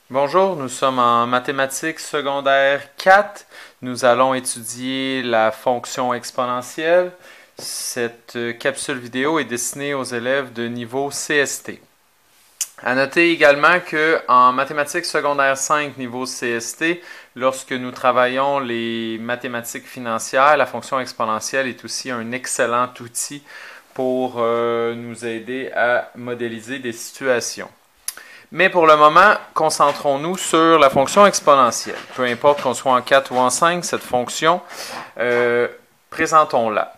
Bonjour, nous sommes en mathématiques secondaire 4. Nous allons étudier la fonction exponentielle. Cette capsule vidéo est destinée aux élèves de niveau CST. À noter également que en mathématiques secondaire 5 niveau CST, lorsque nous travaillons les mathématiques financières, la fonction exponentielle est aussi un excellent outil pour nous aider à modéliser des situations. Mais pour le moment, concentrons-nous sur la fonction exponentielle. Peu importe qu'on soit en 4 ou en 5, cette fonction, présentons-la.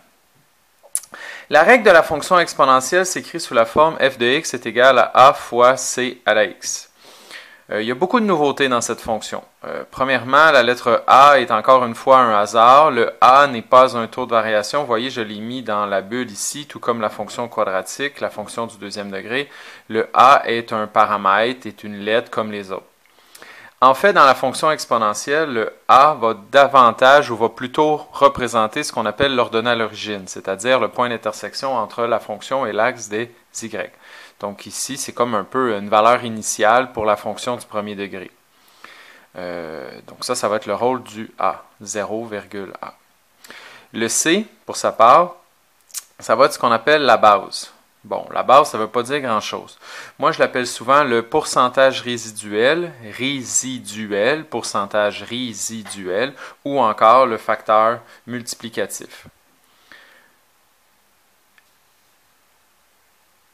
La règle de la fonction exponentielle s'écrit sous la forme f de x est égal à a fois c à la x. Il y a beaucoup de nouveautés dans cette fonction. Premièrement, la lettre A est encore une fois un hasard. Le A n'est pas un taux de variation. Vous voyez, je l'ai mis dans la bulle ici, tout comme la fonction quadratique, la fonction du deuxième degré. Le A est un paramètre, est une lettre comme les autres. En fait, dans la fonction exponentielle, le A va davantage ou va plutôt représenter ce qu'on appelle l'ordonnée à l'origine, c'est-à-dire le point d'intersection entre la fonction et l'axe des Y. Donc ici, c'est comme un peu une valeur initiale pour la fonction du premier degré. Donc ça va être le rôle du A, 0,A. Le C, pour sa part, ça va être ce qu'on appelle la base. Bon, la base, ça ne veut pas dire grand-chose. Moi, je l'appelle souvent le pourcentage résiduel, pourcentage résiduel, ou encore le facteur multiplicatif.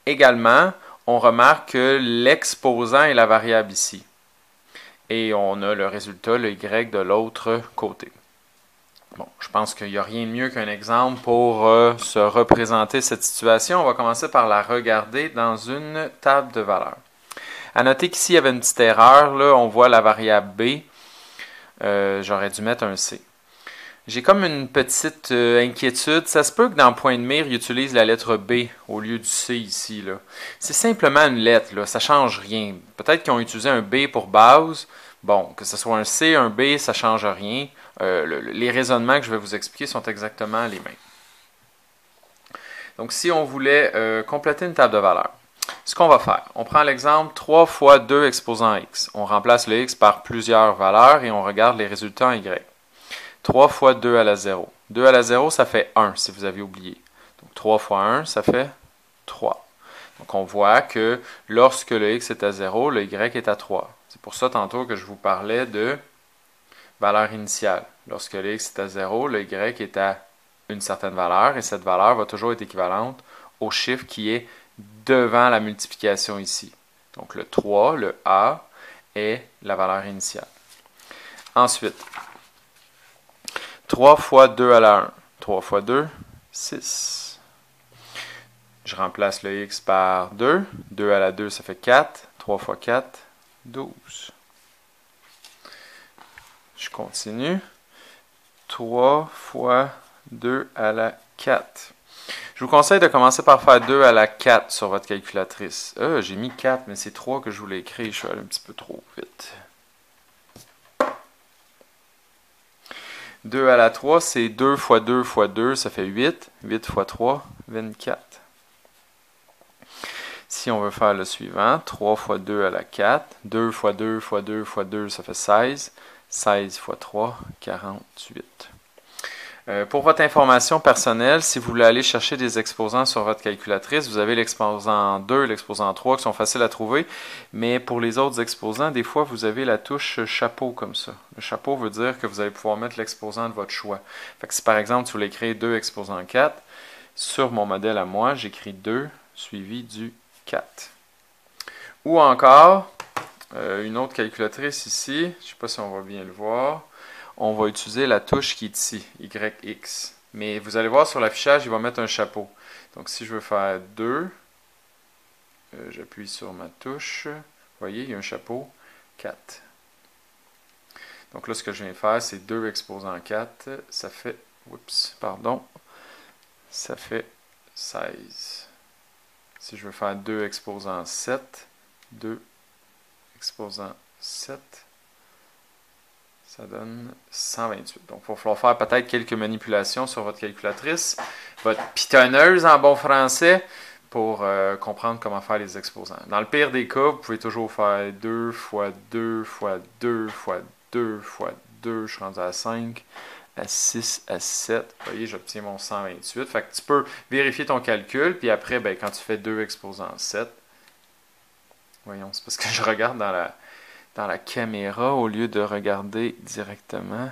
Également, on remarque que l'exposant est la variable ici. Et on a le résultat, le y, de l'autre côté. Bon, je pense qu'il n'y a rien de mieux qu'un exemple pour se représenter cette situation. On va commencer par la regarder dans une table de valeurs. À noter qu'ici, il y avait une petite erreur. Là, on voit la variable b. J'aurais dû mettre un c. J'ai comme une petite inquiétude. Ça se peut que dans point de mire, ils utilisent la lettre B au lieu du C ici. C'est simplement une lettre, là. Ça ne change rien. Peut-être qu'ils ont utilisé un B pour base. Bon, que ce soit un C, un B, ça ne change rien. Les raisonnements que je vais vous expliquer sont exactement les mêmes. Donc, si on voulait compléter une table de valeurs, ce qu'on va faire, on prend l'exemple 3 fois 2 exposant x. On remplace le x par plusieurs valeurs et on regarde les résultats en y. 3 fois 2 à la 0. 2 à la 0, ça fait 1, si vous avez oublié. Donc, 3 fois 1, ça fait 3. Donc, on voit que lorsque le x est à 0, le y est à 3. C'est pour ça, tantôt, que je vous parlais de valeur initiale. Lorsque le x est à 0, le y est à une certaine valeur, et cette valeur va toujours être équivalente au chiffre qui est devant la multiplication ici. Donc, le 3, le a, est la valeur initiale. Ensuite, 3 fois 2 à la 1. 3 fois 2, 6. Je remplace le x par 2. 2 à la 2, ça fait 4. 3 fois 4, 12. Je continue. 3 fois 2 à la 4. Je vous conseille de commencer par faire 2 à la 4 sur votre calculatrice. J'ai mis 4, mais c'est 3 que je voulais écrire. Je suis allé un petit peu trop vite. 2 à la 3, c'est 2 fois 2 fois 2, ça fait 8. 8 fois 3, 24. Si on veut faire le suivant, 3 fois 2 à la 4, 2 fois 2 fois 2 fois 2, ça fait 16. 16 fois 3, 48. Pour votre information personnelle, si vous voulez aller chercher des exposants sur votre calculatrice, vous avez l'exposant 2, l'exposant 3 qui sont faciles à trouver, mais pour les autres exposants, des fois, vous avez la touche chapeau comme ça. Le chapeau veut dire que vous allez pouvoir mettre l'exposant de votre choix. Fait que si par exemple, vous voulez créer 2 exposant 4, sur mon modèle à moi, j'écris 2 suivi du 4. Ou encore, une autre calculatrice ici, je ne sais pas si on va bien le voir, on va utiliser la touche qui est ici, YX. Mais vous allez voir sur l'affichage, il va mettre un chapeau. Donc si je veux faire 2, j'appuie sur ma touche. Vous voyez, il y a un chapeau, 4. Donc là, ce que je viens de faire, c'est 2 exposant 4. Ça fait, ça fait 16. Si je veux faire 2 exposant 7, 2 exposant 7, ça donne 128. Donc, il va falloir faire peut-être quelques manipulations sur votre calculatrice. Votre pitonneuse en bon français pour comprendre comment faire les exposants. Dans le pire des cas, vous pouvez toujours faire 2 fois 2 fois 2 fois 2 fois 2, je suis rendu à 5, à 6, à 7. Vous voyez, j'obtiens mon 128. Fait que tu peux vérifier ton calcul, puis après, ben, quand tu fais 2 exposants 7, voyons, c'est parce que je regarde dans la caméra au lieu de regarder directement.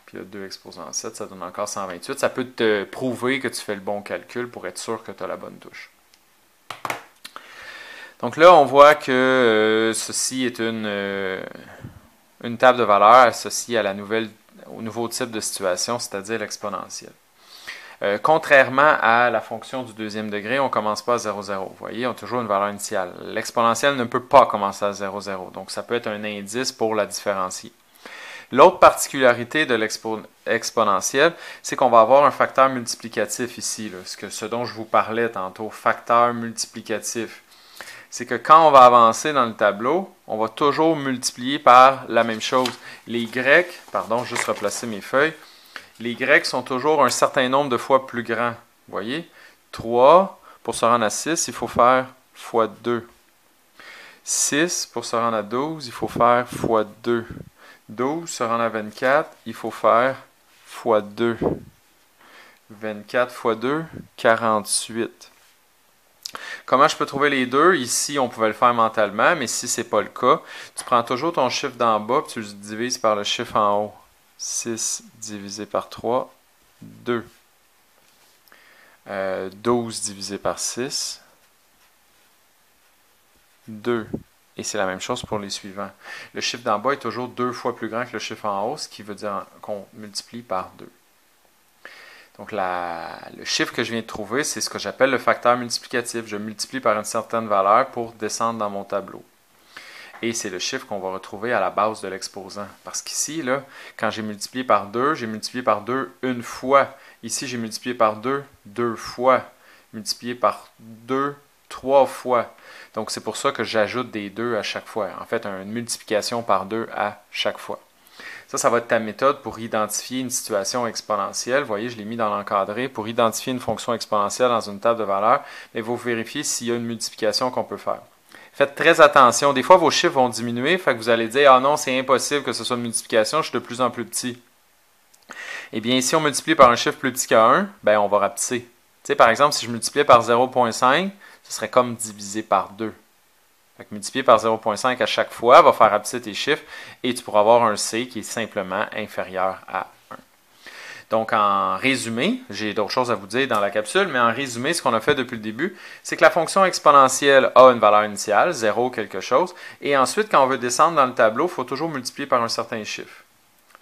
Puis là, 2 exposants 7, ça donne encore 128. Ça peut te prouver que tu fais le bon calcul pour être sûr que tu as la bonne touche. Donc là, on voit que ceci est une table de valeurs associée à au nouveau type de situation, c'est-à-dire l'exponentielle. Contrairement à la fonction du deuxième degré, on ne commence pas à 0, 0. Vous voyez, on a toujours une valeur initiale. L'exponentielle ne peut pas commencer à 0, 0. Donc, ça peut être un indice pour la différencier. L'autre particularité de l'exponentielle, c'est qu'on va avoir un facteur multiplicatif ici, là, ce dont je vous parlais tantôt, facteur multiplicatif. C'est que quand on va avancer dans le tableau, on va toujours multiplier par la même chose. Les Y, pardon, juste replacer mes feuilles, les Y sont toujours un certain nombre de fois plus grands. Vous voyez? 3, pour se rendre à 6, il faut faire fois 2. 6, pour se rendre à 12, il faut faire fois 2. 12 se rend à 24, il faut faire fois 2. 24 fois 2, 48. Comment je peux trouver les deux? Ici, on pouvait le faire mentalement, mais si ce n'est pas le cas, tu prends toujours ton chiffre d'en bas et tu le divises par le chiffre en haut. 6 divisé par 3, 2. 12 divisé par 6, 2. Et c'est la même chose pour les suivants. Le chiffre d'en bas est toujours 2 fois plus grand que le chiffre en haut, ce qui veut dire qu'on multiplie par 2. Donc, le chiffre que je viens de trouver, c'est ce que j'appelle le facteur multiplicatif. Je multiplie par une certaine valeur pour descendre dans mon tableau. Et c'est le chiffre qu'on va retrouver à la base de l'exposant. Parce qu'ici, là, quand j'ai multiplié par 2, j'ai multiplié par 2 une fois. Ici, j'ai multiplié par 2 deux fois. Multiplié par 2 3 fois. Donc, c'est pour ça que j'ajoute des 2 à chaque fois. En fait, une multiplication par 2 à chaque fois. Ça va être ta méthode pour identifier une situation exponentielle. Vous voyez, je l'ai mis dans l'encadré. Pour identifier une fonction exponentielle dans une table de valeurs, mais vous vérifiez s'il y a une multiplication qu'on peut faire. Faites très attention. Des fois, vos chiffres vont diminuer. Fait que vous allez dire, ah non, c'est impossible que ce soit une multiplication, je suis de plus en plus petit. Eh bien, si on multiplie par un chiffre plus petit qu'à 1, ben, on va rapetisser. Tu sais, par exemple, si je multipliais par 0,5, ce serait comme divisé par 2. Fait que multiplier par 0,5 à chaque fois va faire rapetisser tes chiffres et tu pourras avoir un C qui est simplement inférieur à 1. Donc, en résumé, j'ai d'autres choses à vous dire dans la capsule, mais en résumé, ce qu'on a fait depuis le début, c'est que la fonction exponentielle a une valeur initiale, 0 quelque chose, et ensuite, quand on veut descendre dans le tableau, il faut toujours multiplier par un certain chiffre.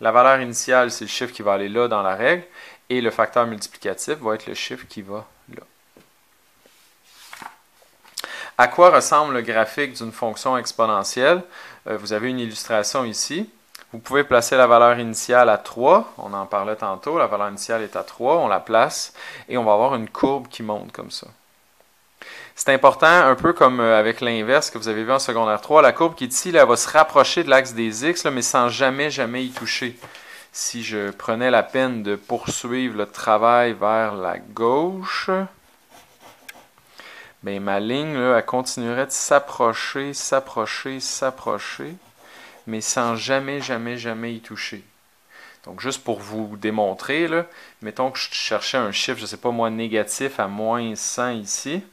La valeur initiale, c'est le chiffre qui va aller là dans la règle, et le facteur multiplicatif va être le chiffre qui va là. À quoi ressemble le graphique d'une fonction exponentielle? Vous avez une illustration ici. Vous pouvez placer la valeur initiale à 3. On en parlait tantôt. La valeur initiale est à 3. On la place et on va avoir une courbe qui monte comme ça. C'est important, un peu comme avec l'inverse que vous avez vu en secondaire 3. La courbe qui est ici, là, elle va se rapprocher de l'axe des X, là, mais sans jamais y toucher. Si je prenais la peine de poursuivre le travail vers la gauche, bien, ma ligne, là, elle continuerait de s'approcher, mais sans jamais y toucher. Donc, juste pour vous démontrer, là, mettons que je cherchais un chiffre, je ne sais pas moi, négatif à moins 100 ici.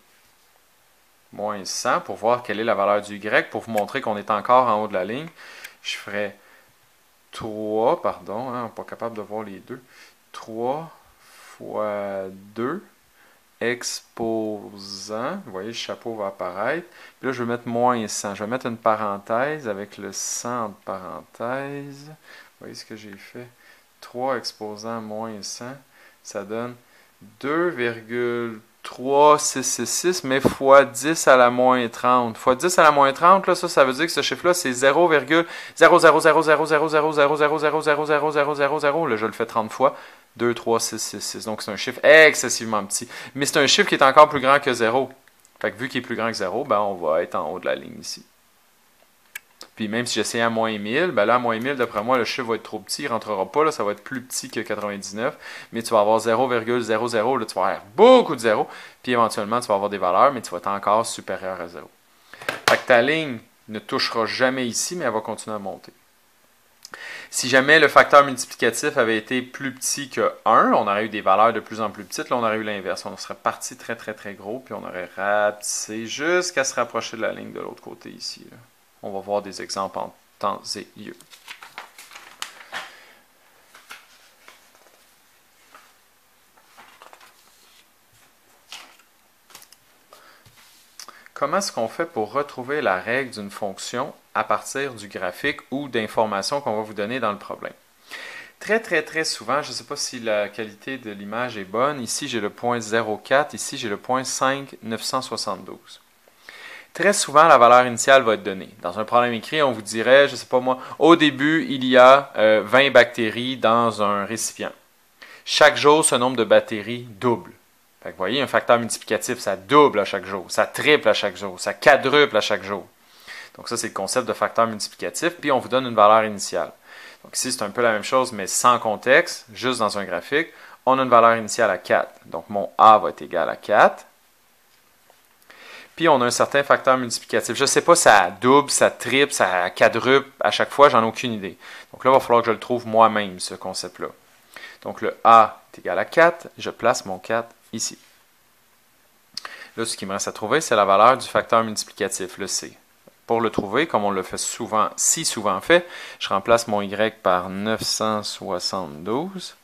Moins 100 pour voir quelle est la valeur du Y, pour vous montrer qu'on est encore en haut de la ligne. Je ferais 3, pardon, on n'est pas capable de voir les deux. 3 fois 2. Exposant, vous voyez, le chapeau va apparaître. Puis là, je vais mettre moins 100. Je vais mettre une parenthèse avec le 100 entre parenthèses. Vous voyez ce que j'ai fait? 3 exposant moins 100, ça donne 2,3666, mais fois 10 à la moins 30. Fois 10 à la moins 30, là, ça veut dire que ce chiffre-là, c'est 0,000000000000000. Là, je le fais 30 fois. 2, 3, 6, 6, 6. Donc, c'est un chiffre excessivement petit. Mais c'est un chiffre qui est encore plus grand que 0. Fait que vu qu'il est plus grand que 0, ben, on va être en haut de la ligne ici. Puis même si j'essayais à moins 1000, ben là, à moins 1000, d'après moi, le chiffre va être trop petit, il ne rentrera pas, là, ça va être plus petit que 99, mais tu vas avoir 0,00, là, tu vas avoir beaucoup de zéros, puis éventuellement, tu vas avoir des valeurs, mais tu vas être encore supérieur à 0. Fait que ta ligne ne touchera jamais ici, mais elle va continuer à monter. Si jamais le facteur multiplicatif avait été plus petit que 1, on aurait eu des valeurs de plus en plus petites. Là, on aurait eu l'inverse. On serait parti très, très, très gros, puis on aurait rapetissé jusqu'à se rapprocher de la ligne de l'autre côté ici. Là. On va voir des exemples en temps et lieu. Comment est-ce qu'on fait pour retrouver la règle d'une fonction à partir du graphique ou d'informations qu'on va vous donner dans le problème? Très, très, très souvent, je ne sais pas si la qualité de l'image est bonne. Ici, j'ai le point 0,4. Ici, j'ai le point 5,972. Très souvent, la valeur initiale va être donnée. Dans un problème écrit, on vous dirait, je ne sais pas moi, au début, il y a 20 bactéries dans un récipient. Chaque jour, ce nombre de bactéries double. Fait que vous voyez, un facteur multiplicatif, ça double à chaque jour, ça triple à chaque jour, ça quadruple à chaque jour. Donc ça, c'est le concept de facteur multiplicatif, puis on vous donne une valeur initiale. Donc ici, c'est un peu la même chose, mais sans contexte, juste dans un graphique. On a une valeur initiale à 4. Donc mon A va être égal à 4. Puis on a un certain facteur multiplicatif. Je ne sais pas si ça double, ça triple, ça quadruple à chaque fois, j'en ai aucune idée. Donc là, il va falloir que je le trouve moi-même, ce concept-là. Donc le A est égal à 4, je place mon 4 ici. Là, ce qui me reste à trouver, c'est la valeur du facteur multiplicatif, le C. Pour le trouver, comme on le fait souvent, si souvent fait, je remplace mon Y par 972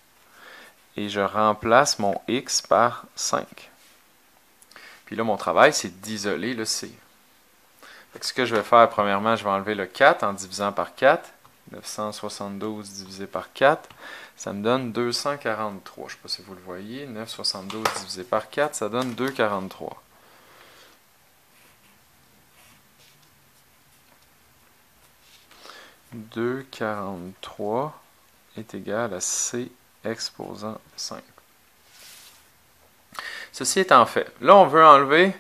et je remplace mon X par 5. Puis là, mon travail, c'est d'isoler le C. Donc, ce que je vais faire, premièrement, je vais enlever le 4 en divisant par 4. 972 divisé par 4, ça me donne 243. Je ne sais pas si vous le voyez. 972 divisé par 4, ça donne 243. « 243 est égal à C exposant 5. » Ceci étant fait, là, on veut enlever,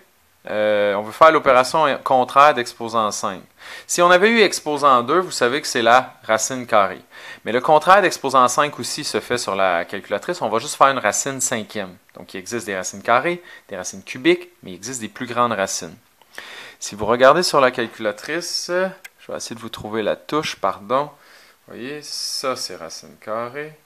on veut faire l'opération contraire d'exposant 5. Si on avait eu exposant 2, vous savez que c'est la racine carrée. Mais le contraire d'exposant 5 aussi se fait sur la calculatrice. On va juste faire une racine cinquième. Donc, il existe des racines carrées, des racines cubiques, mais il existe des plus grandes racines. Si vous regardez sur la calculatrice, je vais essayer de vous trouver la touche, pardon. Vous voyez, ça, c'est racine carrée.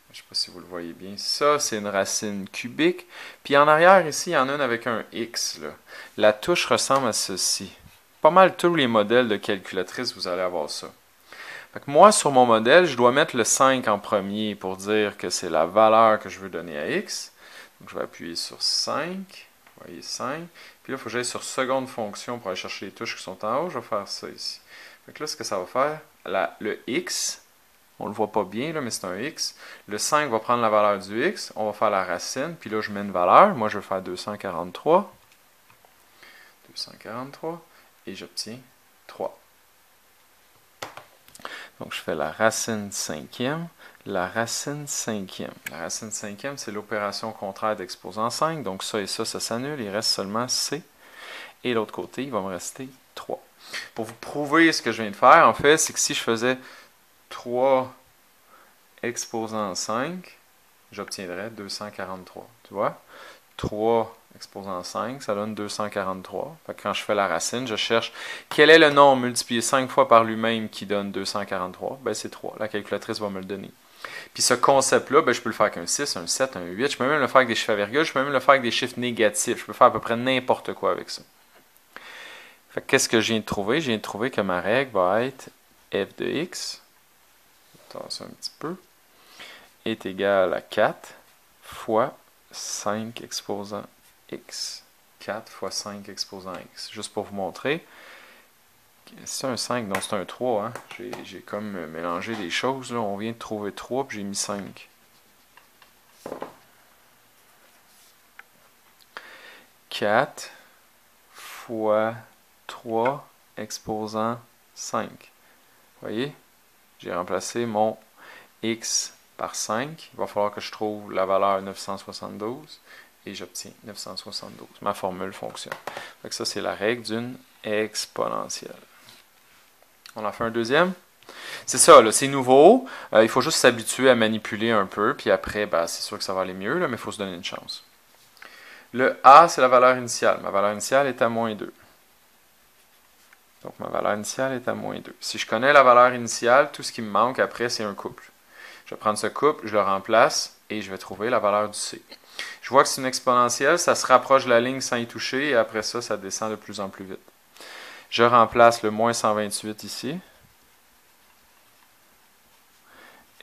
Je ne sais pas si vous le voyez bien. Ça, c'est une racine cubique. Puis en arrière, ici, il y en a une avec un X. Là. La touche ressemble à ceci. Pas mal tous les modèles de calculatrice, vous allez avoir ça. Fait que moi, sur mon modèle, je dois mettre le 5 en premier pour dire que c'est la valeur que je veux donner à X. Donc, je vais appuyer sur 5. Vous voyez, 5. Puis là, il faut que j'aille sur seconde fonction pour aller chercher les touches qui sont en haut. Je vais faire ça ici. Fait que là, ce que ça va faire, le X, on ne le voit pas bien, là, mais c'est un X. Le 5 va prendre la valeur du X. On va faire la racine. Puis là, je mets une valeur. Moi, je vais faire 243. 243. Et j'obtiens 3. Donc, je fais la racine cinquième. La racine cinquième. La racine cinquième, c'est l'opération contraire d'exposant 5. Donc, ça et ça s'annule. Il reste seulement C. Et l'autre côté, il va me rester 3. Pour vous prouver ce que je viens de faire, en fait, c'est que si je faisais 3 exposant 5, j'obtiendrais 243. Tu vois? 3 exposant 5, ça donne 243. Fait que quand je fais la racine, je cherche quel est le nombre multiplié 5 fois par lui-même qui donne 243. Ben, c'est 3. La calculatrice va me le donner. Puis ce concept-là, ben, je peux le faire avec un 6, un 7, un 8. Je peux même le faire avec des chiffres à virgule. Je peux même le faire avec des chiffres négatifs. Je peux faire à peu près n'importe quoi avec ça. Fait que qu'est-ce que je viens de trouver? Je viens de trouver que ma règle va être f de x, attention un petit peu, est égal à 4 fois 5 exposant x. 4 fois 5 exposant x. Juste pour vous montrer. C'est un 5, non c'est un 3. Hein? J'ai comme mélangé des choses. Là. On vient de trouver 3 puis j'ai mis 5. « 4 fois 3 exposant 5. » Vous voyez? J'ai remplacé mon x par 5. Il va falloir que je trouve la valeur 972 et j'obtiens 972. Ma formule fonctionne. Donc ça, c'est la règle d'une exponentielle. On en fait un deuxième. C'est ça, c'est nouveau. Il faut juste s'habituer à manipuler un peu, puis après, ben, c'est sûr que ça va aller mieux, là, mais il faut se donner une chance. Le A, c'est la valeur initiale. Ma valeur initiale est à moins 2. Donc, ma valeur initiale est à moins 2. Si je connais la valeur initiale, tout ce qui me manque après, c'est un couple. Je vais prendre ce couple, je le remplace, et je vais trouver la valeur du C. Je vois que c'est une exponentielle, ça se rapproche de la ligne sans y toucher, et après ça, ça descend de plus en plus vite. Je remplace le moins 128 ici.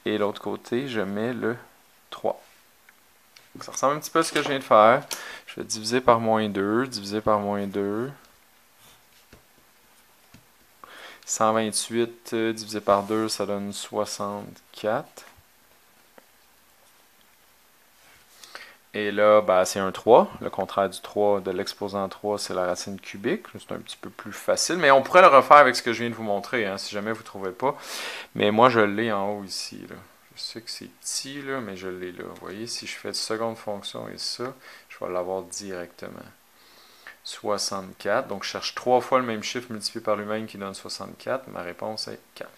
Et l'autre côté, je mets le 3. Donc, ça ressemble un petit peu à ce que je viens de faire. Je vais diviser par moins 2, diviser par moins 2. 128 divisé par 2, ça donne 64. Et là, ben, c'est un 3. Le contraire du 3, de l'exposant 3, c'est la racine cubique. C'est un petit peu plus facile. Mais on pourrait le refaire avec ce que je viens de vous montrer, hein, si jamais vous ne trouvez pas. Mais moi, je l'ai en haut ici. Là. Je sais que c'est petit, là, mais je l'ai là. Vous voyez, si je fais seconde fonction et ça, je vais l'avoir directement. 64. Donc, je cherche 3 fois le même chiffre multiplié par lui-même qui donne 64. Ma réponse est 4.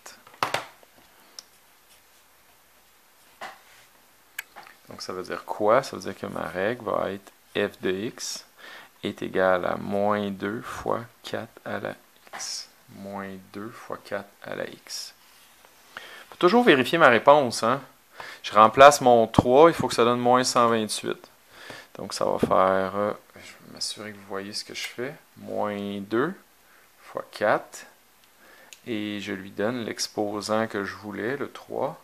Donc, ça veut dire quoi? Ça veut dire que ma règle va être f de x est égale à moins 2 fois 4 à la x. Moins 2 fois 4 à la x. Il faut toujours vérifier ma réponse. Hein? Je remplace mon 3, il faut que ça donne moins 128. Donc, ça va faire, je vais m'assurer que vous voyez ce que je fais. Moins 2 fois 4. Et je lui donne l'exposant que je voulais, le 3.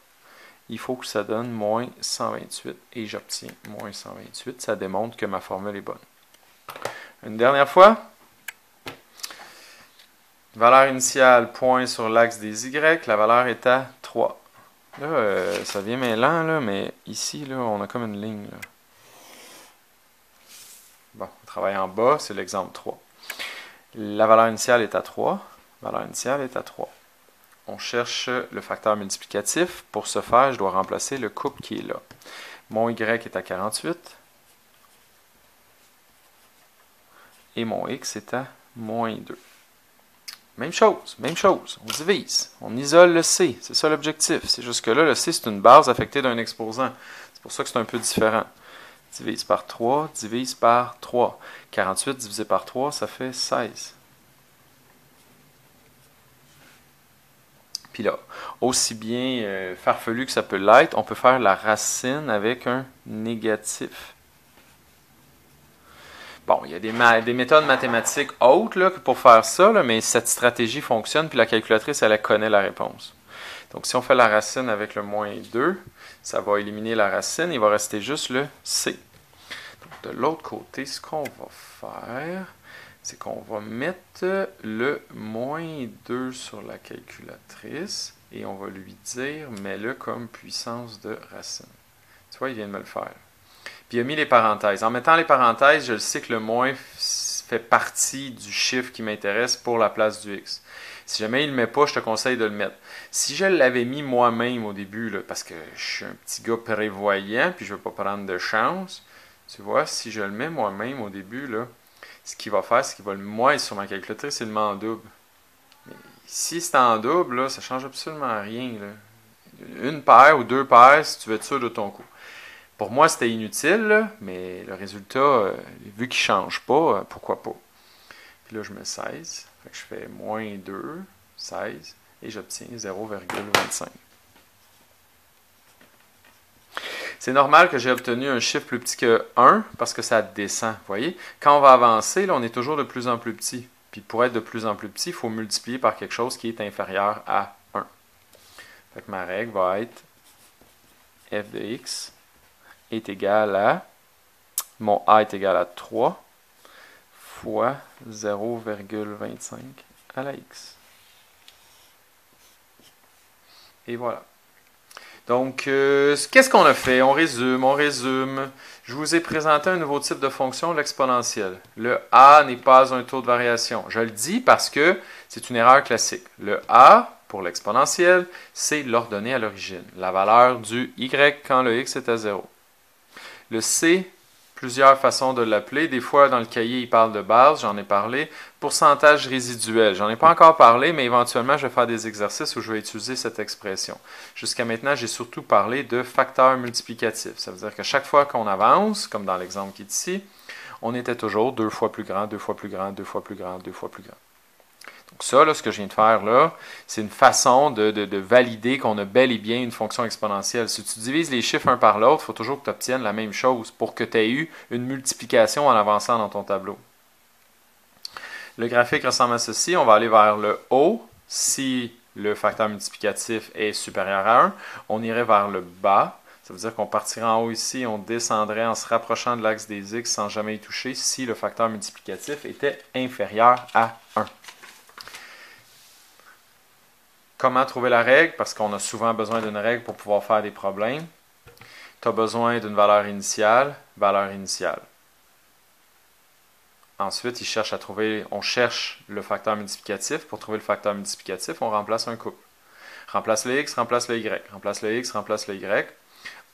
Il faut que ça donne moins 128. Et j'obtiens moins 128. Ça démontre que ma formule est bonne. Une dernière fois. Valeur initiale, point sur l'axe des Y. La valeur est à 3. Là, ça vient mêlant, là, mais ici, là, on a comme une ligne. Là. Bon, on travaille en bas, c'est l'exemple 3. La valeur initiale est à 3. La valeur initiale est à 3. On cherche le facteur multiplicatif. Pour ce faire, je dois remplacer le couple qui est là. Mon Y est à 48. Et mon X est à moins 2. Même chose. On divise. On isole le C. C'est ça l'objectif. C'est juste que là, le C, c'est une base affectée d'un exposant. C'est pour ça que c'est un peu différent. Divise par 3, divise par 3. 48 divisé par 3, ça fait 16. Puis là, aussi bien farfelu que ça peut l'être, on peut faire la racine avec un négatif. Bon, il y a des méthodes mathématiques autres là, pour faire ça, là, mais cette stratégie fonctionne, puis la calculatrice, elle connaît la réponse. Donc, si on fait la racine avec le moins 2, ça va éliminer la racine, il va rester juste le C. Donc, de l'autre côté, ce qu'on va faire, c'est qu'on va mettre le moins 2 sur la calculatrice et on va lui dire, mets-le comme puissance de racine. Tu vois, il vient de me le faire. Puis il a mis les parenthèses. En mettant les parenthèses, je sais que le moins fait partie du chiffre qui m'intéresse pour la place du x. Si jamais il ne le met pas, je te conseille de le mettre. Si je l'avais mis moi-même au début, là, parce que je suis un petit gars prévoyant, puis je ne veux pas prendre de chance, tu vois, si je le mets moi-même au début, là, ce qu'il va faire, c'est qu'il va le mettre sur ma calculatrice, il le met en double. Mais si c'est en double, là, ça ne change absolument rien. Là. Une paire ou deux paires, si tu veux être sûr de ton coup. Pour moi, c'était inutile, là, mais le résultat, vu qu'il ne change pas, pourquoi pas? Puis là, je mets 16. Fait que je fais moins 2, 16, et j'obtiens 0,25. C'est normal que j'ai obtenu un chiffre plus petit que 1 parce que ça descend. Vous voyez? Quand on va avancer, là, on est toujours de plus en plus petit. Puis pour être de plus en plus petit, il faut multiplier par quelque chose qui est inférieur à 1. Fait que ma règle va être f de x est égal à, mon a est égal à 3 fois 0,25 à la x. Et voilà. Donc, qu'est-ce qu'on a fait? On résume. Je vous ai présenté un nouveau type de fonction, l'exponentielle. Le a n'est pas un taux de variation. Je le dis parce que c'est une erreur classique. Le a, pour l'exponentielle, c'est l'ordonnée à l'origine. La valeur du y quand le x est à 0. Le c, Plusieurs façons de l'appeler. Des fois, dans le cahier, il parle de base, j'en ai parlé. Pourcentage résiduel, j'en ai pas encore parlé, mais éventuellement, je vais faire des exercices où je vais utiliser cette expression. Jusqu'à maintenant, j'ai surtout parlé de facteur multiplicatif. Ça veut dire que chaque fois qu'on avance, comme dans l'exemple qui est ici, on était toujours 2 fois plus grand, 2 fois plus grand, 2 fois plus grand, 2 fois plus grand. Donc ça, là, ce que je viens de faire là, c'est une façon de valider qu'on a bel et bien une fonction exponentielle. Si tu divises les chiffres un par l'autre, il faut toujours que tu obtiennes la même chose pour que tu aies eu une multiplication en avançant dans ton tableau. Le graphique ressemble à ceci. On va aller vers le haut si le facteur multiplicatif est supérieur à 1. On irait vers le bas. Ça veut dire qu'on partirait en haut ici, on descendrait en se rapprochant de l'axe des x sans jamais y toucher si le facteur multiplicatif était inférieur à 1. Comment trouver la règle? Parce qu'on a souvent besoin d'une règle pour pouvoir faire des problèmes. Tu as besoin d'une valeur initiale, valeur initiale. Ensuite, on cherche le facteur multiplicatif. Pour trouver le facteur multiplicatif, on remplace un couple. Remplace le x, remplace le y. Remplace le x, remplace le y.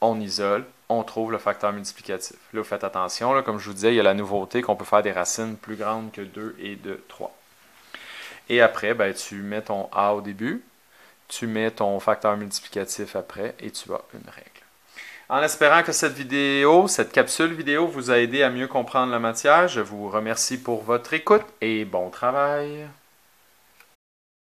On isole, on trouve le facteur multiplicatif. Là, vous faites attention, là, comme je vous disais, il y a la nouveauté qu'on peut faire des racines plus grandes que 2 et de 3. Et après, ben, tu mets ton a au début. Tu mets ton facteur multiplicatif après et tu as une règle. En espérant que cette capsule vidéo vous a aidé à mieux comprendre la matière, je vous remercie pour votre écoute et bon travail.